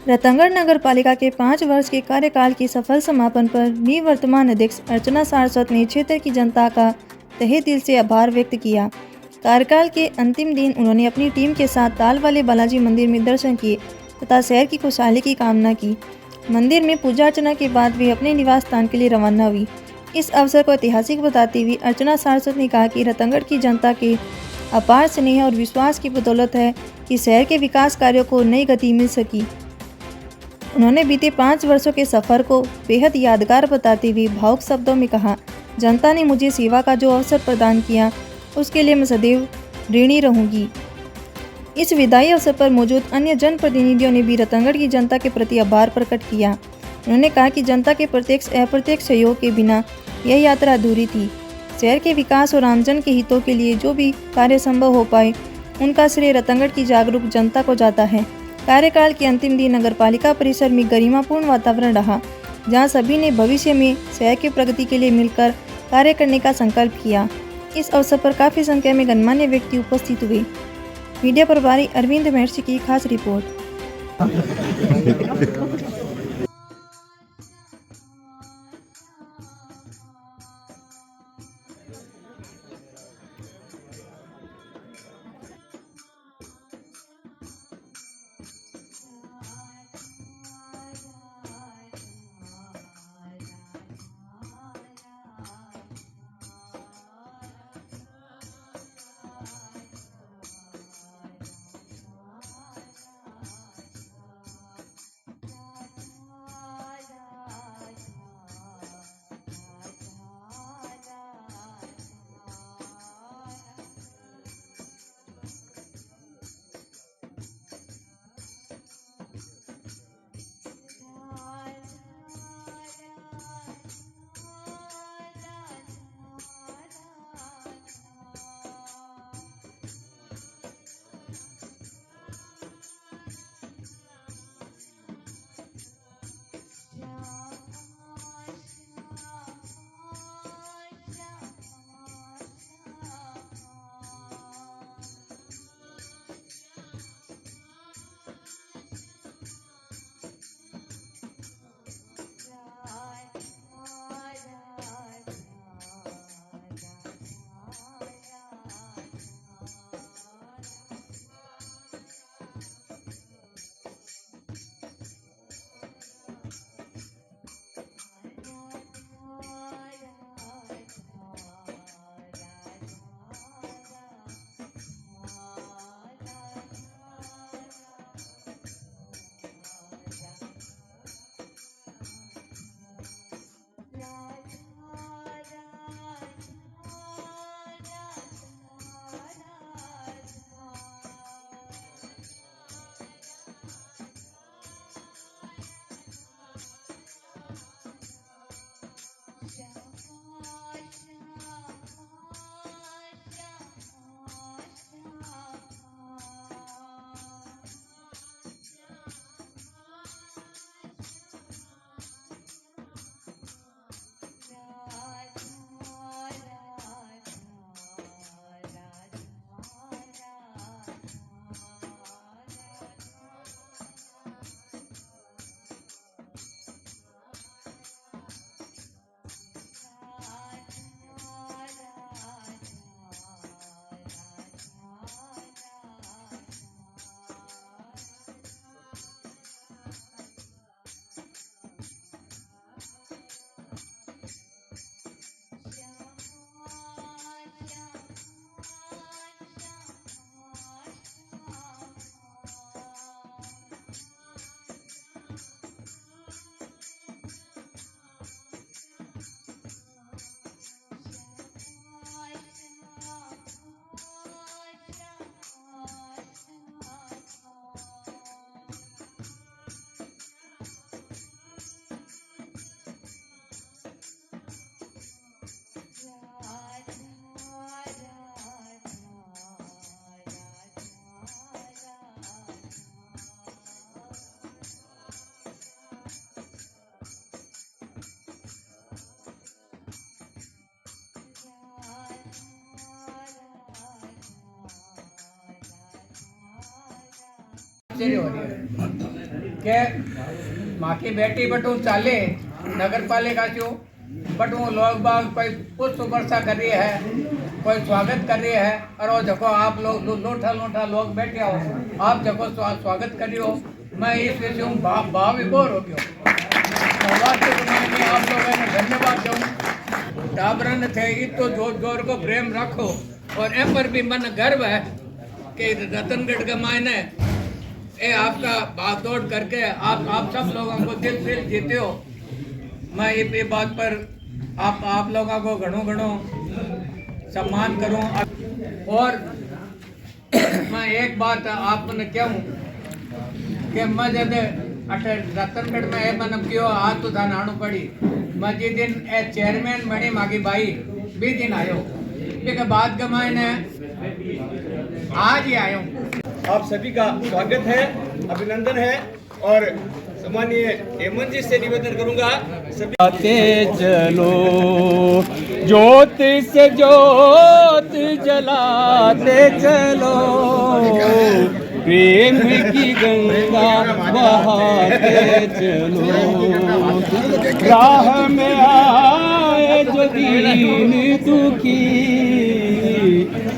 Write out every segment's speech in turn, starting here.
रतंगढ़ नगर पालिका के 5 वर्ष के कार्यकाल के सफल समापन पर निवर्तमान अध्यक्ष अर्चना सारस्वत ने क्षेत्र की जनता का तहे दिल से आभार व्यक्त किया। कार्यकाल के अंतिम दिन उन्होंने अपनी टीम के साथ ताल वाले बालाजी मंदिर में दर्शन किए तथा शहर की खुशहाली की कामना की। मंदिर में पूजा अर्चना के बाद वे अपने निवास स्थान के लिए रवाना हुई। इस अवसर को ऐतिहासिक बताते हुए अर्चना सारस्वत ने कहा कि रतंगढ़ की जनता के अपार स्नेह और विश्वास की बदौलत है कि शहर के विकास कार्यों को नई गति मिल सकी। उन्होंने बीते 5 वर्षों के सफर को बेहद यादगार बताते हुए भावुक शब्दों में कहा, जनता ने मुझे सेवा का जो अवसर प्रदान किया उसके लिए मैं सदैव ऋणी रहूंगी। इस विदाई अवसर पर मौजूद अन्य जनप्रतिनिधियों ने भी रतंगढ़ की जनता के प्रति आभार प्रकट किया। उन्होंने कहा कि जनता के प्रत्यक्ष अप्रत्यक्ष सहयोग के बिना यह यात्रा अधूरी थी। शहर के विकास और आमजन के हितों के लिए जो भी कार्य संभव हो पाए उनका श्रेय रतंगढ़ की जागरूक जनता को जाता है। कार्यकाल के अंतिम दिन नगर पालिका परिसर में गरिमापूर्ण वातावरण रहा, जहां सभी ने भविष्य में शहर की प्रगति के लिए मिलकर कार्य करने का संकल्प किया। इस अवसर पर काफ़ी संख्या में गणमान्य व्यक्ति उपस्थित हुए। मीडिया प्रभारी अरविंद महर्षि की खास रिपोर्ट। आश्चर्य हो रही है कि माँ की बेटी बटू चाले नगर पालिका चो बट वो लोग बाग कोई पुष्प वर्षा कर रही है, कोई स्वागत कर रही है, और वो देखो आप लोग लोठा लोठा लोग बैठे हो, आप देखो स्वागत कर रही हो। मैं इस विषय में भाव विभोर हो गया। आप लोगों ने धन्यवाद दूँ। टाबरन थे तो जोर जोर को प्रेम रखो, और एम पर भी मन गर्व है कि रतनगढ़ के मायने ये आपका भाग दौड़ करके आप सब लोगों को दिल जीते हो। मैं ये बात पर आप लोगों को घणो सम्मान करूं। और मैं एक बात आपने कहूं कि मैं जब रतनगढ़ में ये मन कियो आज तो था नाणु पड़ी, मैं जिस दिन चेयरमैन बनी मागी भाई भी दिन आयो, के बाद के मैंने आज ही आयो। आप सभी का स्वागत है, अभिनंदन है, और सम्मानीय हेमंत जी से निवेदन करूंगा सभी आते चलो, ज्योत से ज्योत जलाते चलो, प्रेम की गंगा बहाते चलो, राह में आए जो दीन दुखी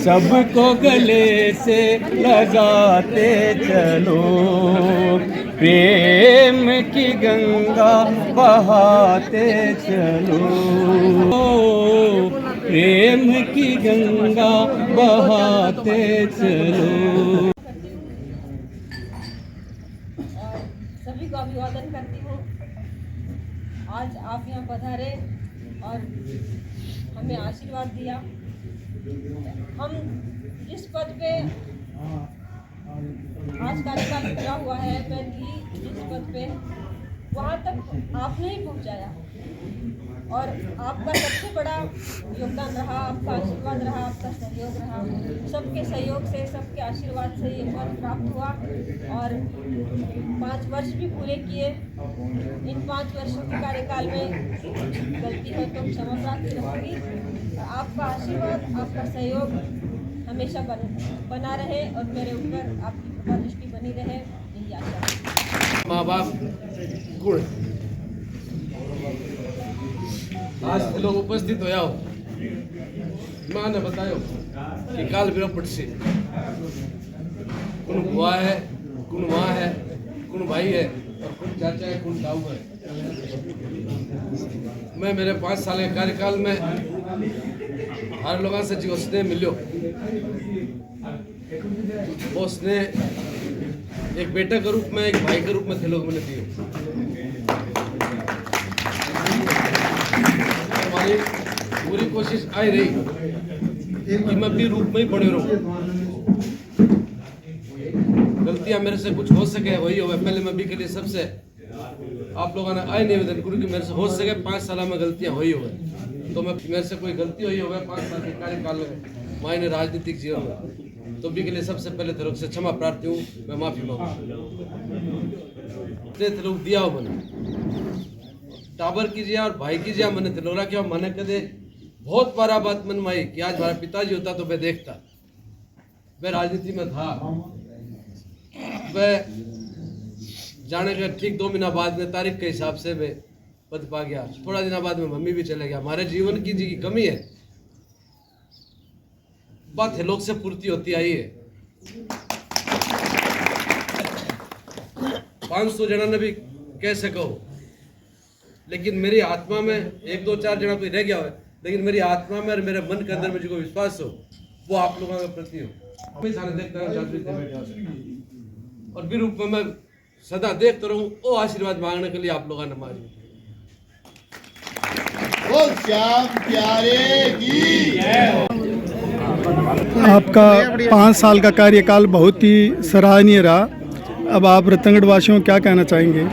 सबको गले से लगाते चलो, प्रेम की गंगा बहाते चलो, प्रेम की गंगा बहाते चलो। सभी को अभिवादन करती हूँ। आज आप यहाँ पधारे और हमें आशीर्वाद दिया। हम जिस पद पे आज कार्यकाल पूरा हुआ है, मैं थी जिस पद पे, वहाँ तक आपने ही पहुँचाया, और आपका सबसे बड़ा योगदान रहा, आपका आशीर्वाद रहा, आपका सहयोग रहा। सबके सहयोग से, सबके आशीर्वाद से ये पद प्राप्त हुआ, और 5 वर्ष भी पूरे किए। इन 5 वर्षों के कार्यकाल में गलती हो तो क्षमा प्रार्थी रहूँगी। आपका आशीर्वाद, आपका सहयोग हमेशा बना रहे और मेरे ऊपर आपकी कृपा दृष्टि बनी रहे, यही आशा है। माँ बाप गुण आज लोग उपस्थित होया हो, माँ ने बतायो कि काल बिरपट से कुन बुआ है, कुन माँ है, कुन भाई है, और कुन चाचा है, कुन ताऊ है। मैं मेरे 5 साल के कार्यकाल में हर लोगों से जो स्नेह मिलो, वो स्नेह एक बेटा के रूप में, एक भाई के रूप में थे लोग मैंने दिए। हमारी पूरी कोशिश आई रही कि मैं भी रूप में ही बने रहूं। गलतियां मेरे से कुछ हो सके वही हो, पहले मैं भी के लिए सबसे आप लोगों ने आए निवेदन करूँ कि मेरे से हो सके 5 साल में गलतियां हुई हो, तो मैं मेरे से कोई गलती हुई हो 5 साल के कार्यकाल में मायने राजनीतिक जीवन में, तो भी के लिए सबसे पहले तरफ से क्षमा प्रार्थी हूँ, मैं माफी मांगू। लोग दिया हो मैंने टाबर कीजिए और भाई कीजिए, मैंने तिलोरा किया, मैंने कदे बहुत बारा बात मन में आई कि आज हमारा पिताजी होता तो मैं देखता, मैं राजनीति में था, वह जाने के ठीक 2 महीना बाद में तारीख के हिसाब से मैं पद पा गया। थोड़ा दिन बाद में मम्मी भी चले गया। हमारे जीवन की जी कमी है, बात है लोग से पूर्ति होती आई है। 500 जना ने भी कह सको, लेकिन मेरी आत्मा में 1-2-4 जना कोई रह गया हो, लेकिन मेरी आत्मा में और मेरे मन के अंदर में जो विश्वास हो वो आप लोगों के प्रति हो। हमें सारे देखता हूँ और भी रूप में मैं सदा देखता रहूं, वो आशीर्वाद मांगने के लिए आप लोगों ने मांगी। श्याम प्यारे की आपका 5 साल का कार्यकाल बहुत ही सराहनीय रहा। अब आप रतनगढ़ वासियों को क्या कहना चाहेंगे?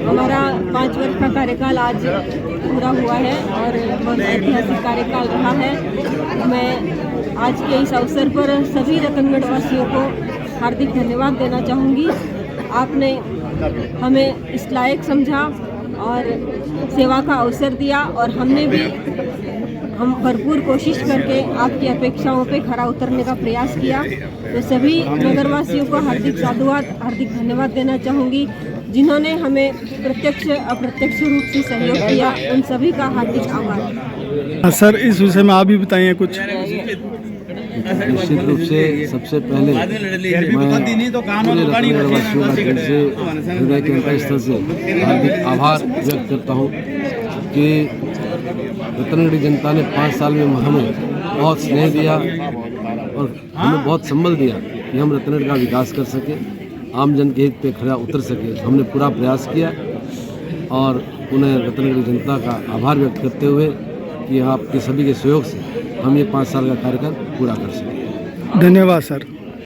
हमारा 5 वर्ष का कार्यकाल आज पूरा हुआ है और बहुत ऐतिहासिक कार्यकाल रहा है। मैं आज के इस अवसर पर सभी रतनगढ़ वासियों को हार्दिक धन्यवाद देना चाहूँगी। आपने हमें इस लायक समझा और सेवा का अवसर दिया, और हमने भी हम भरपूर कोशिश करके आपकी अपेक्षाओं पे खरा उतरने का प्रयास किया। तो सभी नगरवासियों को हार्दिक साधुवाद, हार्दिक धन्यवाद देना चाहूँगी जिन्होंने हमें प्रत्यक्ष अप्रत्यक्ष रूप से सहयोग किया। उन सभी का हार्दिक आभार। सर इस विषय में आप भी बताइए कुछ। निश्चित रूप से सबसे पहले मैं पूरे रतनगढ़वासियों का दिल से हृदय के अंतःस्थल से हार्दिक आभार व्यक्त करता हूँ कि रतनगढ़ी जनता ने 5 साल में हमें बहुत स्नेह दिया और हमें बहुत संबल दिया कि हम रतनगढ़ का विकास कर सके, आम जन के हित पे खरा उतर सके। हमने पूरा प्रयास किया और उन्हें रतनगढ़ी जनता का आभार व्यक्त करते हुए कि आपके सभी के सहयोग से हम ये 5 साल का कार्यकाल पूरा कर सकें। धन्यवाद सर।